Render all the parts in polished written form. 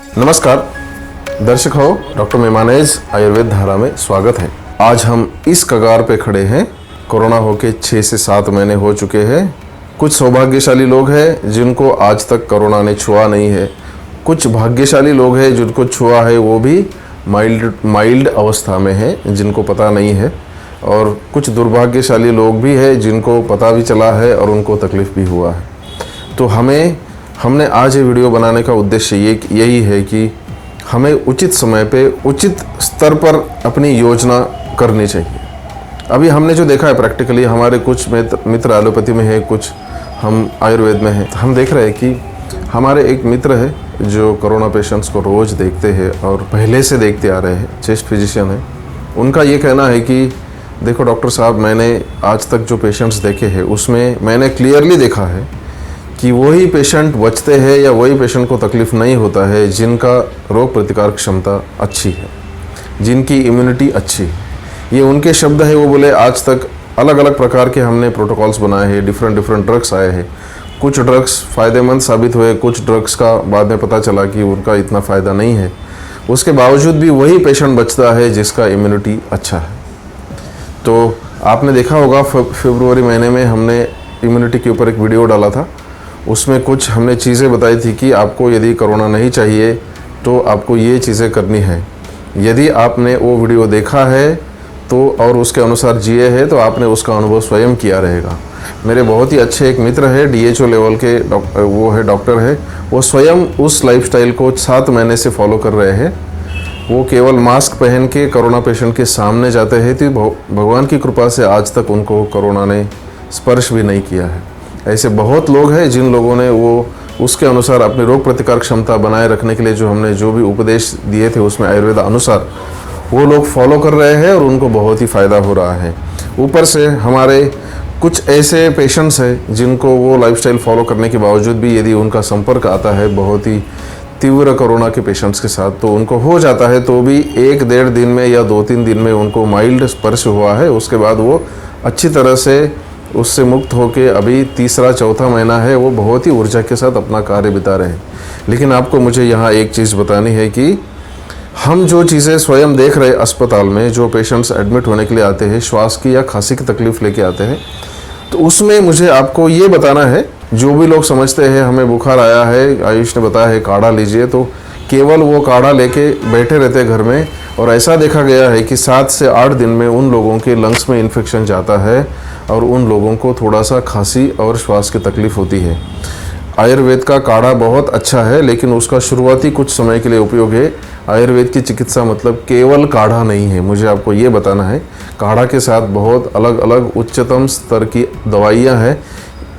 नमस्कार दर्शक हो, डॉक्टर मेमानेज आयुर्वेद धारा में स्वागत है। आज हम इस कगार पे खड़े हैं। कोरोना होके 6 से 7 महीने हो चुके हैं। कुछ सौभाग्यशाली लोग हैं जिनको आज तक कोरोना ने छुआ नहीं है। कुछ भाग्यशाली लोग हैं जिनको छुआ है, वो भी माइल्ड अवस्था में है, जिनको पता नहीं है। और कुछ दुर्भाग्यशाली लोग भी हैं जिनको पता भी चला है और उनको तकलीफ भी हुआ है। तो हमने आज ये वीडियो बनाने का उद्देश्य यही है कि हमें उचित समय पे उचित स्तर पर अपनी योजना करनी चाहिए। अभी हमने जो देखा है प्रैक्टिकली, हमारे कुछ मित्र एलोपैथी में है, कुछ हम आयुर्वेद में हैं। हम देख रहे हैं कि हमारे एक मित्र है जो कोरोना पेशेंट्स को रोज़ देखते हैं और पहले से देखते आ रहे हैं, चेस्ट फिजिशियन है। उनका ये कहना है कि देखो डॉक्टर साहब, मैंने आज तक जो पेशेंट्स देखे हैं उसमें मैंने क्लियरली देखा है कि वही पेशेंट बचते हैं या वही पेशेंट को तकलीफ़ नहीं होता है जिनका रोग प्रतिकारक क्षमता अच्छी है, जिनकी इम्यूनिटी अच्छी है। ये उनके शब्द है। वो बोले आज तक अलग अलग प्रकार के हमने प्रोटोकॉल्स बनाए हैं, डिफरेंट ड्रग्स आए हैं। कुछ ड्रग्स फ़ायदेमंद साबित हुए, कुछ ड्रग्स का बाद में पता चला कि उनका इतना फ़ायदा नहीं है। उसके बावजूद भी वही पेशेंट बचता है जिसका इम्यूनिटी अच्छा है। तो आपने देखा होगा फरवरी महीने में हमने इम्यूनिटी के ऊपर एक वीडियो डाला था। उसमें कुछ हमने चीज़ें बताई थी कि आपको यदि कोरोना नहीं चाहिए तो आपको ये चीज़ें करनी है। यदि आपने वो वीडियो देखा है तो और उसके अनुसार जिए हैं तो आपने उसका अनुभव स्वयं किया रहेगा। मेरे बहुत ही अच्छे एक मित्र है, DHO लेवल के वो है, डॉक्टर है। वो स्वयं उस लाइफस्टाइल को 7 महीने से फॉलो कर रहे हैं। वो केवल मास्क पहन के कोरोना पेशेंट के सामने जाते हैं तो भगवान की कृपा से आज तक उनको कोरोना ने स्पर्श भी नहीं किया है। ऐसे बहुत लोग हैं जिन लोगों ने वो उसके अनुसार अपनी रोग प्रतिकारक क्षमता बनाए रखने के लिए जो भी उपदेश दिए थे उसमें आयुर्वेद अनुसार वो लोग फॉलो कर रहे हैं और उनको बहुत ही फ़ायदा हो रहा है। ऊपर से हमारे कुछ ऐसे पेशेंट्स हैं जिनको वो लाइफस्टाइल फॉलो करने के बावजूद भी यदि उनका संपर्क आता है बहुत ही तीव्र कोरोना के पेशेंट्स के साथ तो उनको हो जाता है, तो भी 1-1.5 दिन में या 2-3 दिन में उनको माइल्ड स्पर्श हुआ है। उसके बाद वो अच्छी तरह से उससे मुक्त होके अभी 3-4 महीना है, वो बहुत ही ऊर्जा के साथ अपना कार्य बिता रहे हैं। लेकिन आपको मुझे यहाँ एक चीज़ बतानी है कि हम जो चीज़ें स्वयं देख रहे अस्पताल में, जो पेशेंट्स एडमिट होने के लिए आते हैं, श्वास की या खांसी की तकलीफ़ लेके आते हैं, तो उसमें मुझे आपको ये बताना है, जो भी लोग समझते हैं हमें बुखार आया है, आयुष ने बताया है काढ़ा लीजिए, तो केवल वो काढ़ा लेके बैठे रहते घर में। और ऐसा देखा गया है कि 7 से 8 दिन में उन लोगों के लंग्स में इन्फेक्शन जाता है और उन लोगों को थोड़ा सा खांसी और श्वास की तकलीफ़ होती है। आयुर्वेद का काढ़ा बहुत अच्छा है, लेकिन उसका शुरुआती कुछ समय के लिए उपयोग है। आयुर्वेद की चिकित्सा मतलब केवल काढ़ा नहीं है, मुझे आपको ये बताना है। काढ़ा के साथ बहुत अलग अलग उच्चतम स्तर की दवाइयाँ हैं।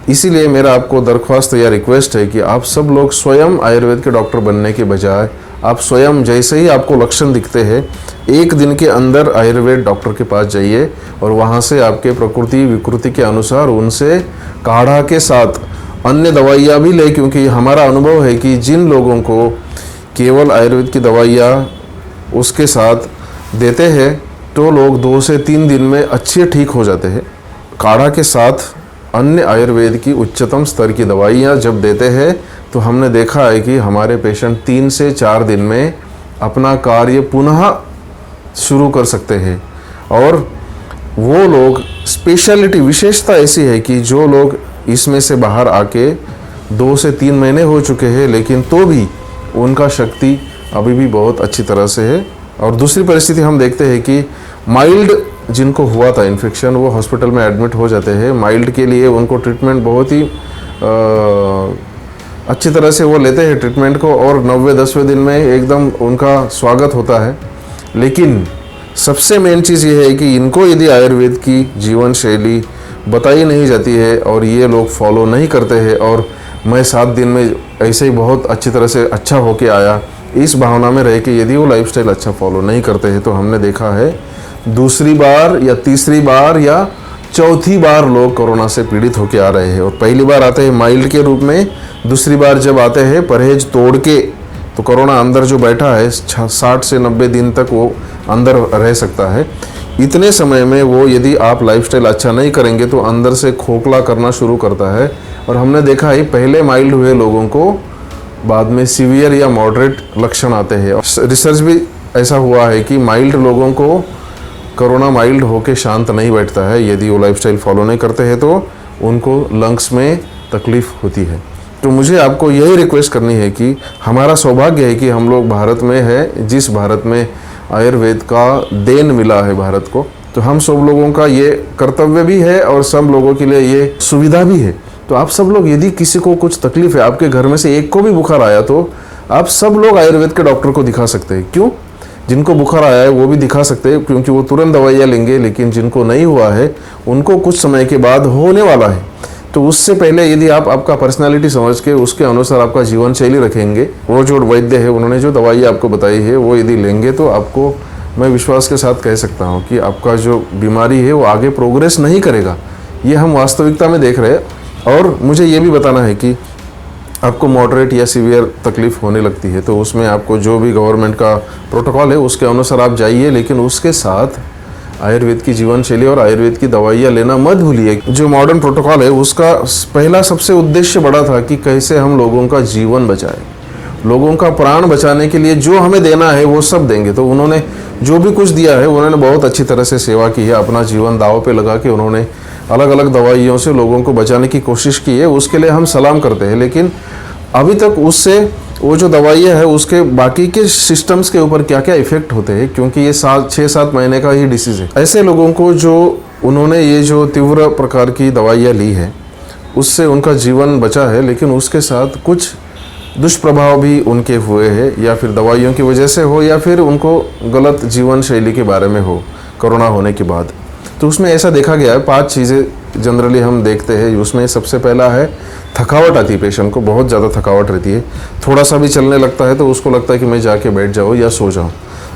इसीलिए मेरा आपको दरख्वास्त या रिक्वेस्ट है कि आप सब लोग स्वयं आयुर्वेद के डॉक्टर बनने के बजाय आप स्वयं जैसे ही आपको लक्षण दिखते हैं 1 दिन के अंदर आयुर्वेद डॉक्टर के पास जाइए और वहाँ से आपके प्रकृति विकृति के अनुसार उनसे काढ़ा के साथ अन्य दवाइयाँ भी ले। क्योंकि हमारा अनुभव है कि जिन लोगों को केवल आयुर्वेद की दवाइयाँ उसके साथ देते हैं तो लोग 2 से 3 दिन में अच्छे ठीक हो जाते हैं। काढ़ा के साथ अन्य आयुर्वेद की उच्चतम स्तर की दवाइयाँ जब देते हैं तो हमने देखा है कि हमारे पेशेंट 3 से 4 दिन में अपना कार्य पुनः शुरू कर सकते हैं। और वो लोग स्पेशलिटी विशेषता ऐसी है कि जो लोग इसमें से बाहर आके 2 से 3 महीने हो चुके हैं लेकिन तो भी उनका शक्ति अभी भी बहुत अच्छी तरह से है। और दूसरी परिस्थिति हम देखते हैं कि माइल्ड जिनको हुआ था इन्फेक्शन, वो हॉस्पिटल में एडमिट हो जाते हैं। माइल्ड के लिए उनको ट्रीटमेंट बहुत ही अच्छी तरह से वो लेते हैं ट्रीटमेंट को और 90-10वें दिन में एकदम उनका स्वागत होता है। लेकिन सबसे मेन चीज़ ये है कि इनको यदि आयुर्वेद की जीवन शैली बताई नहीं जाती है और ये लोग फॉलो नहीं करते हैं और मैं 7 दिन में ऐसे ही बहुत अच्छी तरह से अच्छा होके आया, इस भावना में रह के यदि वो लाइफस्टाइल अच्छा फॉलो नहीं करते हैं तो हमने देखा है दूसरी बार या तीसरी बार या चौथी बार लोग कोरोना से पीड़ित होके आ रहे हैं। और पहली बार आते हैं माइल्ड के रूप में, दूसरी बार जब आते हैं परहेज तोड़ के, तो कोरोना अंदर जो बैठा है 60 से 90 दिन तक वो अंदर रह सकता है। इतने समय में वो यदि आप लाइफस्टाइल अच्छा नहीं करेंगे तो अंदर से खोखला करना शुरू करता है। और हमने देखा है पहले माइल्ड हुए लोगों को बाद में सीवियर या मॉडरेट लक्षण आते हैं। रिसर्च भी ऐसा हुआ है कि माइल्ड लोगों को कोरोना माइल्ड होकर शांत नहीं बैठता है, यदि वो लाइफस्टाइल फॉलो नहीं करते हैं तो उनको लंग्स में तकलीफ होती है। तो मुझे आपको यही रिक्वेस्ट करनी है कि हमारा सौभाग्य है कि हम लोग भारत में है, जिस भारत में आयुर्वेद का देन मिला है भारत को, तो हम सब लोगों का ये कर्तव्य भी है और सब लोगों के लिए ये सुविधा भी है। तो आप सब लोग, यदि किसी को कुछ तकलीफ है, आपके घर में से एक को भी बुखार आया, तो आप सब लोग आयुर्वेद के डॉक्टर को दिखा सकते हैं। क्यों? जिनको बुखार आया है वो भी दिखा सकते हैं, क्योंकि वो तुरंत दवाइयाँ लेंगे, लेकिन जिनको नहीं हुआ है उनको कुछ समय के बाद होने वाला है। तो उससे पहले यदि आप आपका पर्सनालिटी समझ के उसके अनुसार आपका जीवन शैली रखेंगे, वो जो वैद्य है उन्होंने जो दवाई आपको बताई है वो यदि लेंगे, तो आपको मैं विश्वास के साथ कह सकता हूँ कि आपका जो बीमारी है वो आगे प्रोग्रेस नहीं करेगा। ये हम वास्तविकता में देख रहे हैं। और मुझे ये भी बताना है कि आपको मॉडरेट या सीवियर तकलीफ होने लगती है तो उसमें आपको जो भी गवर्नमेंट का प्रोटोकॉल है उसके अनुसार आप जाइए, लेकिन उसके साथ आयुर्वेद की जीवन शैली और आयुर्वेद की दवाइयाँ लेना मत भूलिए। जो मॉडर्न प्रोटोकॉल है उसका पहला सबसे उद्देश्य बड़ा था कि कैसे हम लोगों का जीवन बचाएं, लोगों का प्राण बचाने के लिए जो हमें देना है वो सब देंगे। तो उन्होंने जो भी कुछ दिया है उन्होंने बहुत अच्छी तरह से सेवा की है, अपना जीवन दांव पे लगा के उन्होंने अलग अलग दवाइयों से लोगों को बचाने की कोशिश की है, उसके लिए हम सलाम करते हैं। लेकिन अभी तक उससे वो जो दवाइयाँ है उसके बाकी के सिस्टम्स के ऊपर क्या क्या इफेक्ट होते हैं, क्योंकि ये 6-7 महीने का ही डिसीज़ है। ऐसे लोगों को जो उन्होंने ये जो तीव्र प्रकार की दवाइयाँ ली है उससे उनका जीवन बचा है, लेकिन उसके साथ कुछ दुष्प्रभाव भी उनके हुए हैं, या फिर दवाइयों की वजह से हो या फिर उनको गलत जीवन शैली के बारे में हो कोरोना होने के बाद। तो उसमें ऐसा देखा गया है 5 चीज़ें जनरली हम देखते हैं। उसमें सबसे पहला है थकावट आती है, पेशेंट को बहुत ज़्यादा थकावट रहती है, थोड़ा सा भी चलने लगता है तो उसको लगता है कि मैं जाके बैठ जाऊँ या सो जाऊँ।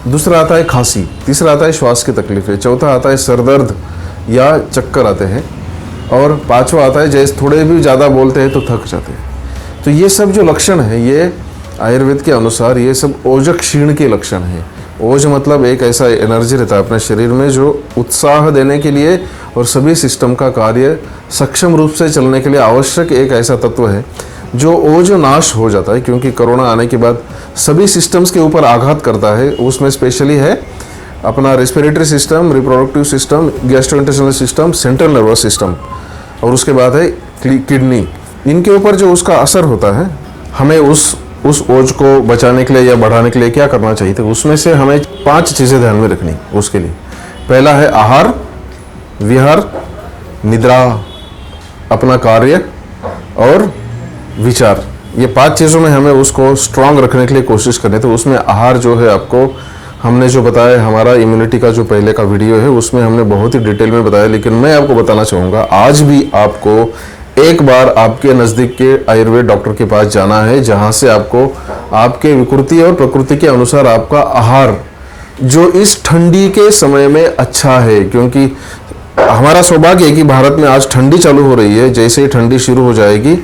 दूसरा आता है खांसी, तीसरा आता है श्वास की तकलीफें, चौथा आता है सर दर्द या चक्कर आते हैं, और 5वां आता है जैसे थोड़े भी ज़्यादा बोलते हैं तो थक जाते हैं। तो ये सब जो लक्षण है ये आयुर्वेद के अनुसार ये सब ओज क्षीण के लक्षण हैं। ओज मतलब एक ऐसा एनर्जी रहता है अपने शरीर में जो उत्साह देने के लिए और सभी सिस्टम का कार्य सक्षम रूप से चलने के लिए आवश्यक एक ऐसा तत्व है जो ओज नाश हो जाता है, क्योंकि कोरोना आने के बाद सभी सिस्टम्स के ऊपर आघात करता है। उसमें स्पेशली है अपना respiratory system, reproductive system, gastrointestinal system, central nervous system, और उसके बाद है किडनी। इनके ऊपर जो उसका असर होता है, हमें उस ओज को बचाने के लिए या बढ़ाने के लिए क्या करना चाहिए, तो उसमें से हमें 5 चीज़ें ध्यान में रखनी उसके लिए। पहला है आहार, विहार, निद्रा, अपना कार्य और विचार। ये 5 चीज़ों में हमें उसको स्ट्रांग रखने के लिए कोशिश करनी। तो उसमें आहार जो है आपको हमने जो बताया, हमारा इम्यूनिटी का जो पहले का वीडियो है उसमें हमने बहुत ही डिटेल में बताया, लेकिन मैं आपको बताना चाहूँगा आज भी आपको एक बार आपके नज़दीक के आयुर्वेद डॉक्टर के पास जाना है, जहाँ से आपको आपके विकृति और प्रकृति के अनुसार आपका आहार जो इस ठंडी के समय में अच्छा है, क्योंकि हमारा सौभाग्य है कि भारत में आज ठंडी चालू हो रही है। जैसे ही ठंडी शुरू हो जाएगी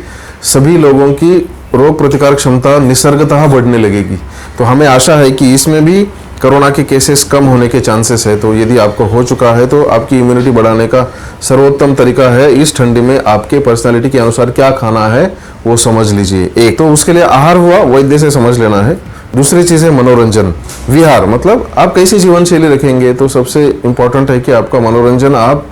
सभी लोगों की रोग प्रतिकारक क्षमता निसर्गतः बढ़ने लगेगी। तो हमें आशा है कि इसमें भी कोरोना के केसेस कम होने के चांसेस है। तो यदि आपको हो चुका है तो आपकी इम्यूनिटी बढ़ाने का सर्वोत्तम तरीका है इस ठंडी में आपके पर्सनालिटी के अनुसार क्या खाना है वो समझ लीजिए। एक तो उसके लिए आहार हुआ, वैद्य से समझ लेना है। दूसरी चीज़ है मनोरंजन, विहार, मतलब आप कैसी जीवन शैली रखेंगे। तो सबसे इम्पॉर्टेंट है कि आपका मनोरंजन आप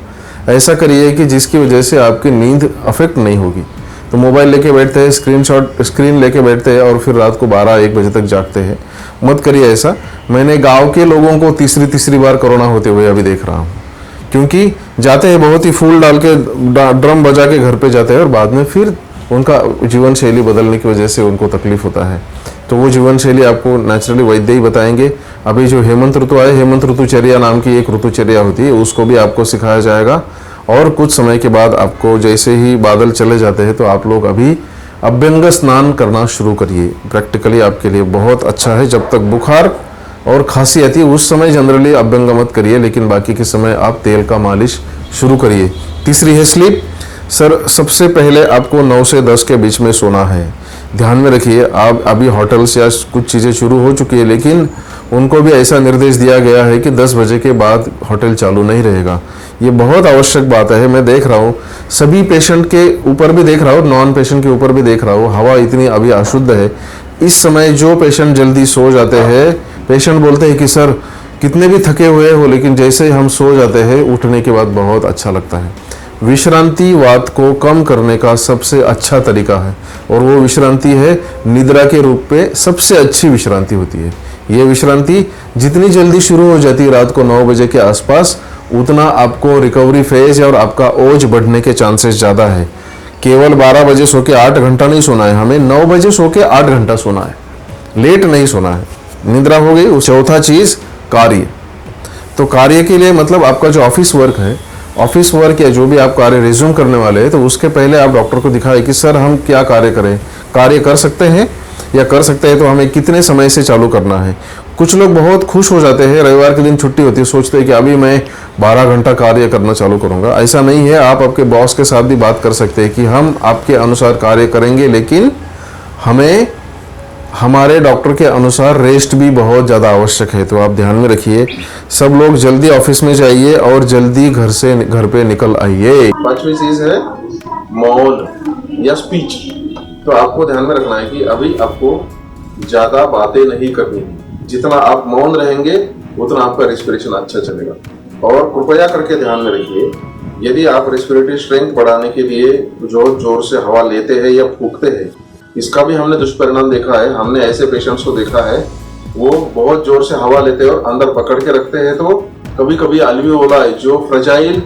ऐसा करिए कि जिसकी वजह से आपकी नींद अफेक्ट नहीं होगी। तो मोबाइल लेके बैठते हैं, स्क्रीन लेके बैठते हैं और फिर रात को 12-1 बजे तक जागते हैं, मत करिए ऐसा। मैंने गांव के लोगों को तीसरी बार कोरोना होते हुए अभी देख रहा हूँ, क्योंकि जाते हैं बहुत ही फूल डाल के ड्रम बजा के घर पे जाते हैं और बाद में फिर उनका जीवन शैली बदलने की वजह से उनको तकलीफ होता है। तो वो जीवन शैली आपको नेचुरली वैद्य ही बताएंगे। अभी जो हेमंत ऋतु आए, हेमंत ऋतुचर्या नाम की एक ऋतुचर्या होती है, उसको भी आपको सिखाया जाएगा। और कुछ समय के बाद आपको जैसे ही बादल चले जाते हैं तो आप लोग अभी अभ्यंग स्नान करना शुरू करिए। प्रैक्टिकली आपके लिए बहुत अच्छा है। जब तक बुखार और खांसी आती है उस समय जनरली अभ्यंग मत करिए, लेकिन बाकी के समय आप तेल का मालिश शुरू करिए। तीसरी है स्लीप। सर, सबसे पहले आपको 9 से 10 के बीच में सोना है। ध्यान में रखिए, आप अभी होटल्स या कुछ चीज़ें शुरू हो चुकी है, लेकिन उनको भी ऐसा निर्देश दिया गया है कि 10 बजे के बाद होटल चालू नहीं रहेगा, ये बहुत आवश्यक बात है। मैं देख रहा हूँ सभी पेशेंट के ऊपर भी देख रहा हूँ, नॉन पेशेंट के ऊपर भी देख रहा हूँ, हवा इतनी अभी अशुद्ध है। इस समय जो पेशेंट जल्दी सो जाते हैं, पेशेंट बोलते हैं कि सर कितने भी थके हुए हो लेकिन जैसे ही हम सो जाते हैं उठने के बाद बहुत अच्छा लगता है। विश्रांति वात को कम करने का सबसे अच्छा तरीका है और वो विश्रांति है निद्रा के रूप पे सबसे अच्छी विश्रांति होती है। ये विश्रांति जितनी जल्दी शुरू हो जाती है रात को 9 बजे के आसपास, उतना आपको रिकवरी फेज और आपका ओज बढ़ने के चांसेस ज़्यादा है। केवल 12 बजे सो के 8 घंटा नहीं सोना है, हमें 9 बजे सो के 8 घंटा सोना है, लेट नहीं सोना है। निद्रा हो गई। चौथा चीज़ कार्य। तो कार्य के लिए मतलब आपका जो ऑफिस वर्क है, ऑफिस वर्क या जो भी आप कार्य रिज्यूम करने वाले हैं, तो उसके पहले आप डॉक्टर को दिखाएं कि सर हम क्या कार्य करें, कार्य कर सकते हैं या कर सकते हैं तो हमें कितने समय से चालू करना है। कुछ लोग बहुत खुश हो जाते हैं, रविवार के दिन छुट्टी होती है, सोचते हैं कि अभी मैं 12 घंटा कार्य करना चालू करूंगा। ऐसा नहीं है। आप आपके बॉस के साथ भी बात कर सकते हैं कि हम आपके अनुसार कार्य करेंगे, लेकिन हमें हमारे डॉक्टर के अनुसार रेस्ट भी बहुत ज़्यादा आवश्यक है। तो आप ध्यान में रखिए, सब लोग जल्दी ऑफिस में जाइए और जल्दी घर पे निकल आइए। पांचवी चीज है मौन या स्पीच। तो आपको ध्यान में रखना है कि अभी आपको ज्यादा बातें नहीं करनी है। जितना आप मौन रहेंगे उतना आपका रेस्पिरेशन अच्छा चलेगा। और कृपया करके ध्यान में रखिए, यदि आप रेस्पिरेटरी स्ट्रेंथ बढ़ाने के लिए जोर से हवा लेते हैं या फूंकते हैं, इसका भी हमने दुष्परिणाम देखा है। हमने ऐसे पेशेंट्स को देखा है, वो बहुत जोर से हवा लेते हैं और अंदर पकड़ के रखते हैं, तो कभी कभी अल्वियोलाई जो फ्रेजाइल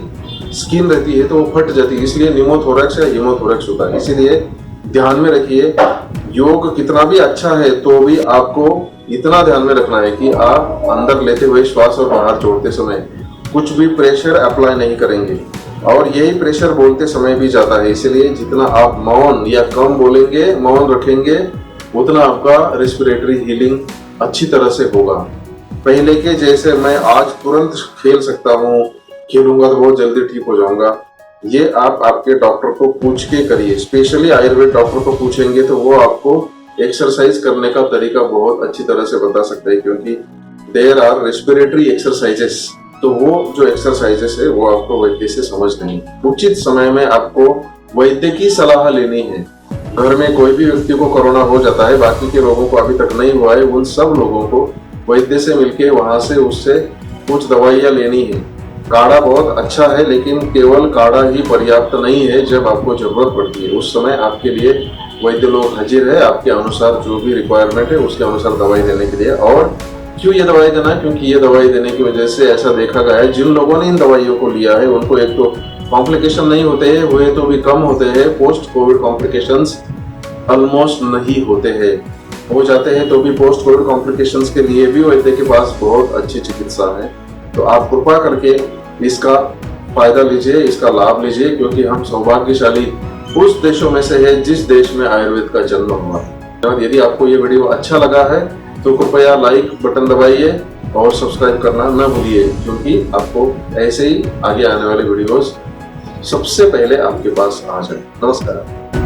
स्किन रहती है तो वो फट जाती है, इसलिए निमोथोरैक्स या हीमोथोरैक्स होता है। इसीलिए ध्यान में रखिए, योग कितना भी अच्छा है तो भी आपको इतना ध्यान में रखना है कि आप अंदर लेते हुए श्वास और बाहर छोड़ते समय कुछ भी प्रेशर अप्लाई नहीं करेंगे, और यही प्रेशर बोलते समय भी जाता है। इसलिए जितना आप मौन या कम बोलेंगे, मौन रखेंगे, उतना आपका रेस्पिरेटरी हीलिंग अच्छी तरह से होगा। पहले के जैसे मैं आज तुरंत खेल सकता हूँ, खेलूंगा तो बहुत जल्दी ठीक हो जाऊंगा, ये आप आपके डॉक्टर को पूछ के करिए। स्पेशली आयुर्वेद डॉक्टर को पूछेंगे तो वो आपको एक्सरसाइज करने का तरीका बहुत अच्छी तरह से बता सकते हैं, क्योंकि देयर आर रेस्पिरेटरी एक्सरसाइजेस। तो वो जो एक्सरसाइजेस है वो आपको वैद्य से समझ नहीं। उचित समय में आपको वैद्य की सलाह लेनी है। घर में कोई भी व्यक्ति को कोरोना हो जाता है, बाकी के लोगों को अभी तक नहीं हुआ है, उन सब लोगों को वैद्य से मिलके वहां से उससे कुछ दवाइयां लेनी है। काढ़ा बहुत अच्छा है, लेकिन केवल काढ़ा ही पर्याप्त नहीं है। जब आपको जरूरत पड़ती है उस समय आपके लिए वैद्य लोग हाजिर है, आपके अनुसार जो भी रिक्वायरमेंट है उसके अनुसार दवाई देने के लिए। और क्यों ये दवाई देना, क्योंकि ये दवाई देने की वजह से ऐसा देखा गया है, जिन लोगों ने इन दवाइयों को लिया है उनको एक तो कॉम्प्लिकेशन नहीं होते हैं, हुए तो भी कम होते हैं। पोस्ट कोविड कॉम्प्लिकेशंस ऑलमोस्ट नहीं होते हैं, हो जाते हैं तो भी पोस्ट कोविड कॉम्प्लिकेशंस के लिए भी वैद्य के पास बहुत अच्छी चिकित्सा है। तो आप कृपा करके इसका फायदा लीजिए, इसका लाभ लीजिए, क्योंकि हम सौभाग्यशाली उस देशों में से है जिस देश में आयुर्वेद का जन्म हुआ है। यदि आपको ये वीडियो अच्छा लगा है तो कृपया लाइक बटन दबाइए और सब्सक्राइब करना न भूलिए, क्योंकि आपको ऐसे ही आगे आने वाले वीडियोस सबसे पहले आपके पास आ जाए। नमस्कार।